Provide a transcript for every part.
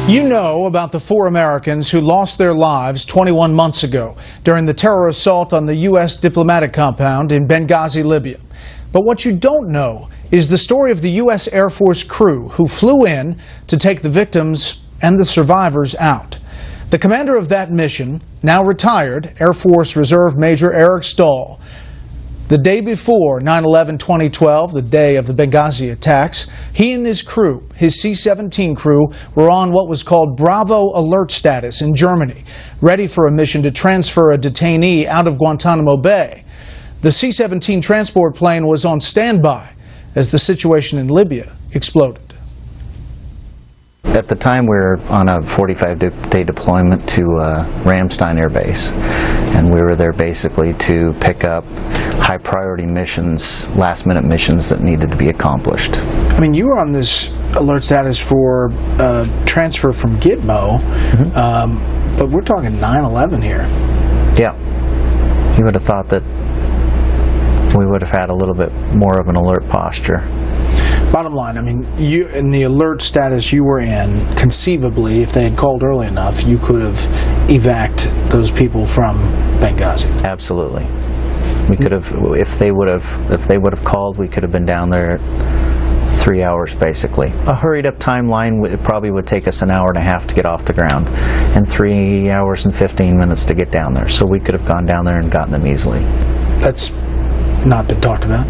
You know about the 4 Americans who lost their lives 21 months ago during the terror assault on the U.S. diplomatic compound in Benghazi, Libya. But what you don't know is the story of the U.S. Air Force crew who flew in to take the victims and the survivors out. The commander of that mission, now retired Air Force Reserve Major Eric Stahl, the day before 9/11/2012, the day of the Benghazi attacks, he and his crew, his C-17 crew, were on what was called Bravo alert status in Germany, ready for a mission to transfer a detainee out of Guantanamo Bay. The C-17 transport plane was on standby as the situation in Libya exploded. At the time, we were on a 45-day deployment to Ramstein Air Base, and we were there basically to pick up high-priority missions, last-minute missions that needed to be accomplished. I mean, you were on this alert status for transfer from Gitmo, but we're talking 9/11 here. Yeah. You would have thought that we would have had a little bit more of an alert posture. Bottom line, I mean, you in the alert status you were in, conceivably, if they had called early enough, you could have evac'd those people from Benghazi. Absolutely. We could have, if they would have called, we could have been down there 3 hours basically. A hurried up timeline, it probably would take us an hour and a half to get off the ground, and 3 hours and 15 minutes to get down there. So we could have gone down there and gotten them easily. That's not been talked about.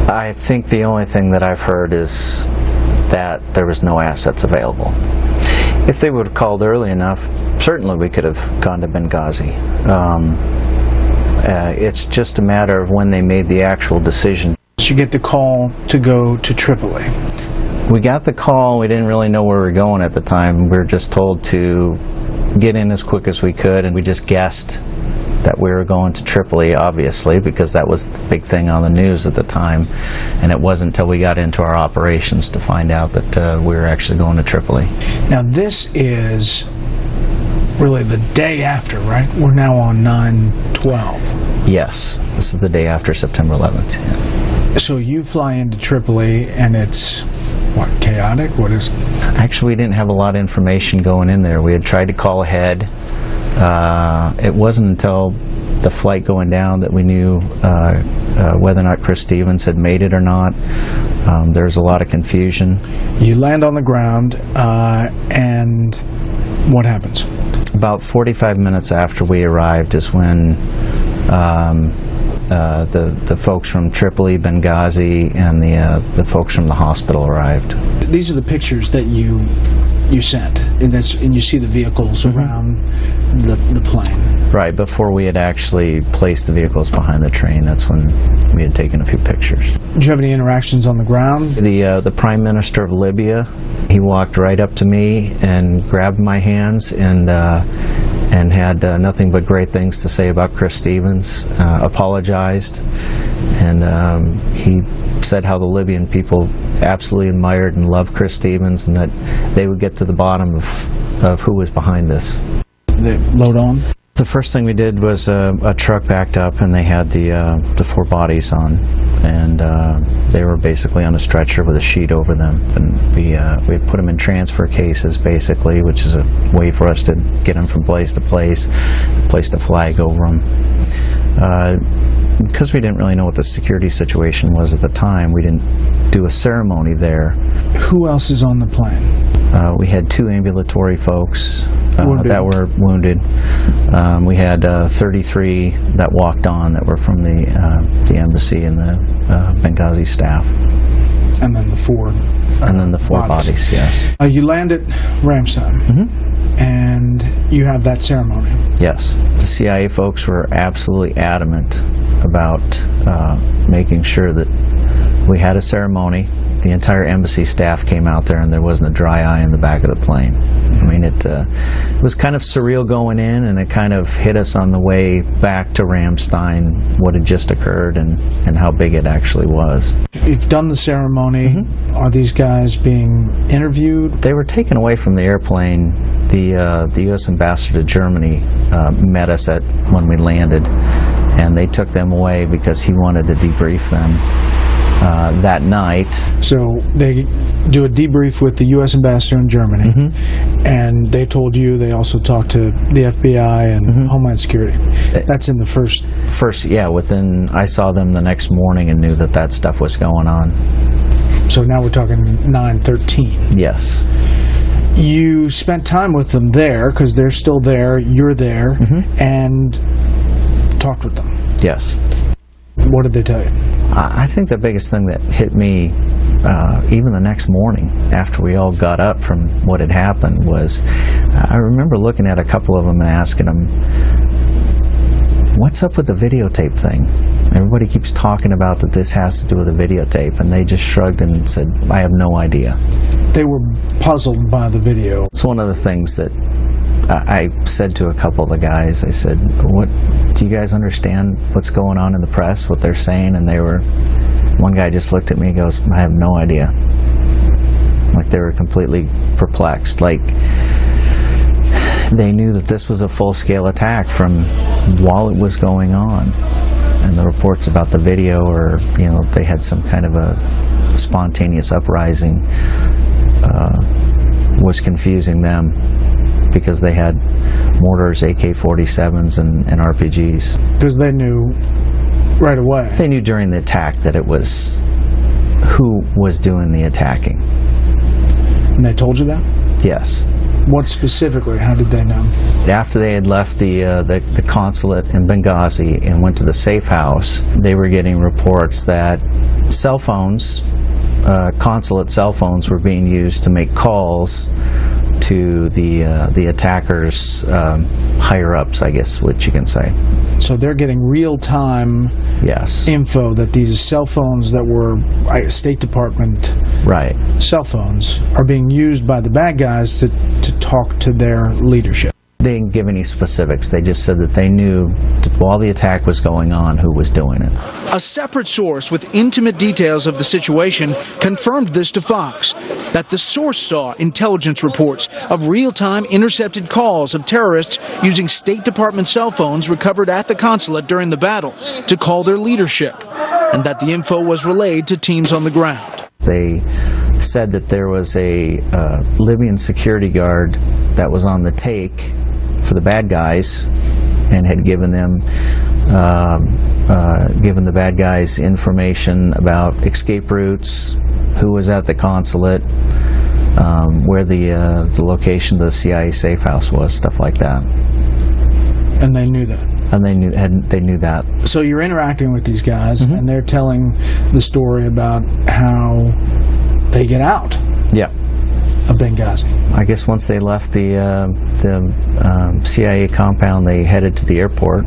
I think the only thing that I've heard is that there was no assets available. If they would have called early enough, certainly we could have gone to Benghazi. It's just a matter of when they made the actual decision. Did you get the call to go to Tripoli? We got the call. We didn't really know where we were going at the time. We were just told to get in as quick as we could, and we just guessed that we were going to Tripoli, obviously, because that was the big thing on the news at the time. And it wasn't until we got into our operations to find out that we were actually going to Tripoli. Now, this is really the day after, right? We're now on 9/12. Yes, this is the day after September 11th. Yeah. So you fly into Tripoli, and it's, what, chaotic? What is it? Actually, we didn't have a lot of information going in there. We had tried to call ahead. It wasn't until the flight going down that we knew whether or not Chris Stevens had made it or not. There was a lot of confusion. You land on the ground, and what happens? About 45 minutes after we arrived is when the folks from Tripoli, Benghazi, and the folks from the hospital arrived. These are the pictures that you sent, and you see the vehicles around the plane. Right, before we had actually placed the vehicles behind the train, that's when we had taken a few pictures. Did you have any interactions on the ground? The Prime Minister of Libya, he walked right up to me and grabbed my hands and had nothing but great things to say about Chris Stevens, apologized, and he said how the Libyan people absolutely admired and loved Chris Stevens, and that they would get to the bottom of who was behind this. They load on? The first thing we did was a truck backed up, and they had the 4 bodies on, and they were basically on a stretcher with a sheet over them, and we put them in transfer cases basically, which is a way for us to get them from place to place, placed a flag over them. Because we didn't really know what the security situation was at the time, we didn't do a ceremony there. Who else is on the plane? We had 2 ambulatory folks that were wounded. We had 33 that walked on that were from the embassy and the Benghazi staff. And then the 4 and then the 4 bodies, yes. You land at Ramstein, and you have that ceremony. Yes. The CIA folks were absolutely adamant about making sure that we had a ceremony. The entire embassy staff came out there, and there wasn't a dry eye in the back of the plane. I mean, it was kind of surreal going in, and it kind of hit us on the way back to Ramstein, what had just occurred and how big it actually was. You've done the ceremony. Are these guys being interviewed? They were taken away from the airplane. The U.S. ambassador to Germany met us when we landed, and they took them away because he wanted to debrief them. that night. So they do a debrief with the U.S. ambassador in Germany, and they told you they also talked to the FBI and Homeland Security. That's in the first. I saw them the next morning and knew that stuff was going on. So now we're talking 9/13. Yes. You spent time with them there because they're still there, you're there, and talked with them. Yes. What did they tell you? I think the biggest thing that hit me, even the next morning after we all got up from what had happened, was I remember looking at a couple of them and asking them, what's up with the videotape thing? Everybody keeps talking about that this has to do with the videotape, and they just shrugged and said, I have no idea. They were puzzled by the video. It's one of the things that I said to a couple of the guys. I said, "What? Do you guys understand what's going on in the press, what they're saying?" And one guy just looked at me and goes, I have no idea. Like, they were completely perplexed. Like, they knew that this was a full-scale attack from while it was going on. And the reports about the video, or they had some kind of a spontaneous uprising, was confusing them because they had mortars, AK-47s, and RPGs. Because they knew right away. They knew during the attack that it was who was doing the attacking. And they told you that? Yes. What specifically? How did they know? After they had left the consulate in Benghazi and went to the safe house, they were getting reports that cell phones, consulate cell phones, were being used to make calls to the attackers' higher-ups, I guess, what you can say. So they're getting real-time info that these cell phones that were State Department cell phones are being used by the bad guys to talk to their leadership. They didn't give any specifics. They just said that they knew that while the attack was going on, who was doing it. A separate source with intimate details of the situation confirmed this to Fox, that the source saw intelligence reports of real-time intercepted calls of terrorists using State Department cell phones recovered at the consulate during the battle to call their leadership, and that the info was relayed to teams on the ground. They said that there was a Libyan security guard that was on the take for the bad guys and had given them given the bad guys information about escape routes, who was at the consulate, where the location of the CIA safe house was, stuff like that. And they knew that. And they knew that. So you're interacting with these guys, and they're telling the story about how they get out. Yeah. Of Benghazi. I guess once they left the CIA compound, they headed to the airport.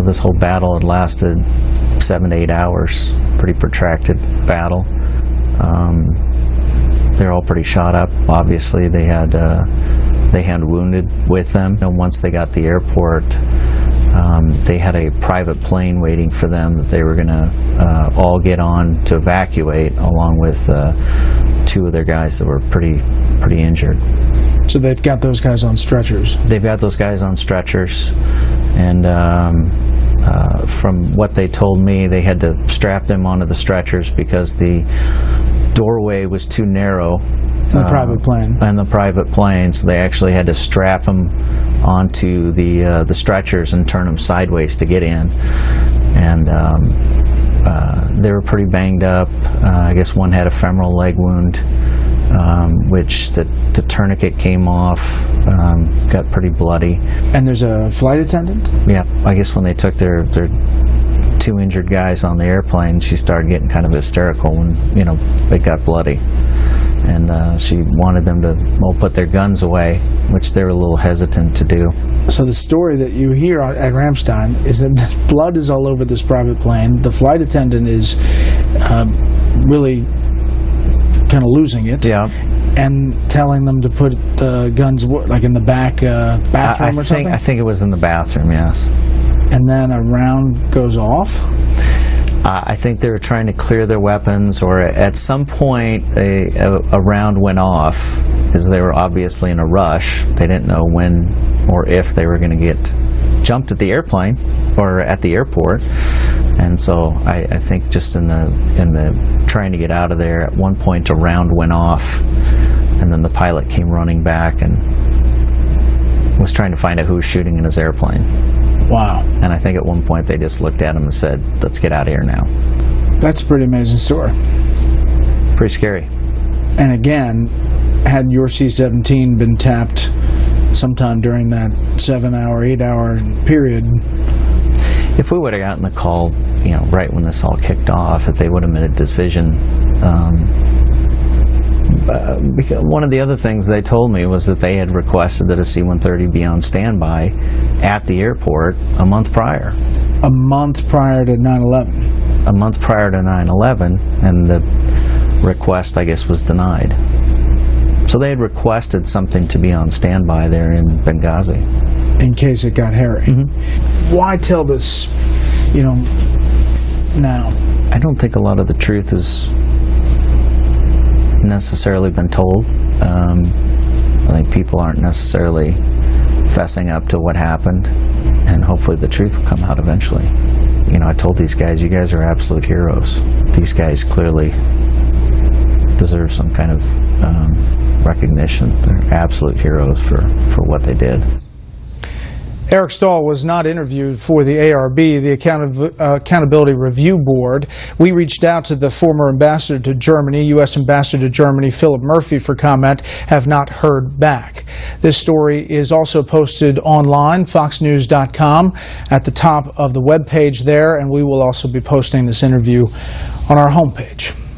This whole battle had lasted 7 to 8 hours. Pretty protracted battle. They're all pretty shot up. Obviously, they had wounded with them. And once they got to the airport, they had a private plane waiting for them that they were going to all get on to evacuate, along with 2 of their guys that were pretty injured. So they've got those guys on stretchers? They've got those guys on stretchers, and from what they told me, they had to strap them onto the stretchers because the doorway was too narrow. In the private plane. And the private plane, so they actually had to strap them onto the stretchers and turn them sideways to get in. And they were pretty banged up. I guess one had a femoral leg wound, which the tourniquet came off, got pretty bloody. And there's a flight attendant? Yeah, I guess when they took their 2 injured guys on the airplane, she started getting kind of hysterical when, it got bloody. And she wanted them to put their guns away, which they were a little hesitant to do. So the story that you hear at Ramstein is that this blood is all over this private plane. The flight attendant is really kind of losing it. Yeah. And telling them to put the guns like in the back bathroom or something? I think it was in the bathroom, yes. And then a round goes off? I think they were trying to clear their weapons, or at some point a round went off because they were obviously in a rush. They didn't know when or if they were going to get jumped at the airplane or at the airport. And so I think just in the trying to get out of there, at one point a round went off, and then the pilot came running back and was trying to find out who was shooting in his airplane. Wow. And I think at one point they just looked at him and said, "Let's get out of here now." That's a pretty amazing story. Pretty scary. And again, had your C-17 been tapped sometime during that 7-hour, 8-hour period, if we would have gotten the call, right when this all kicked off, if they would have made a decision, because one of the other things they told me was that they had requested that a C-130 be on standby at the airport a month prior. A month prior to 9/11. A month prior to 9/11, and the request, I guess, was denied. So they had requested something to be on standby there in Benghazi. In case it got hairy. Mm-hmm. Why tell this, now? I don't think a lot of the truth has necessarily been told. I think people aren't necessarily fessing up to what happened, and hopefully the truth will come out eventually. I told these guys, you guys are absolute heroes. These guys clearly deserve some kind of recognition. They're absolute heroes for what they did. Eric Stahl was not interviewed for the ARB, the Accountability Review Board. We reached out to the former ambassador to Germany, U.S. ambassador to Germany, Philip Murphy, for comment, have not heard back. This story is also posted online, foxnews.com, at the top of the web page there, and we will also be posting this interview on our homepage.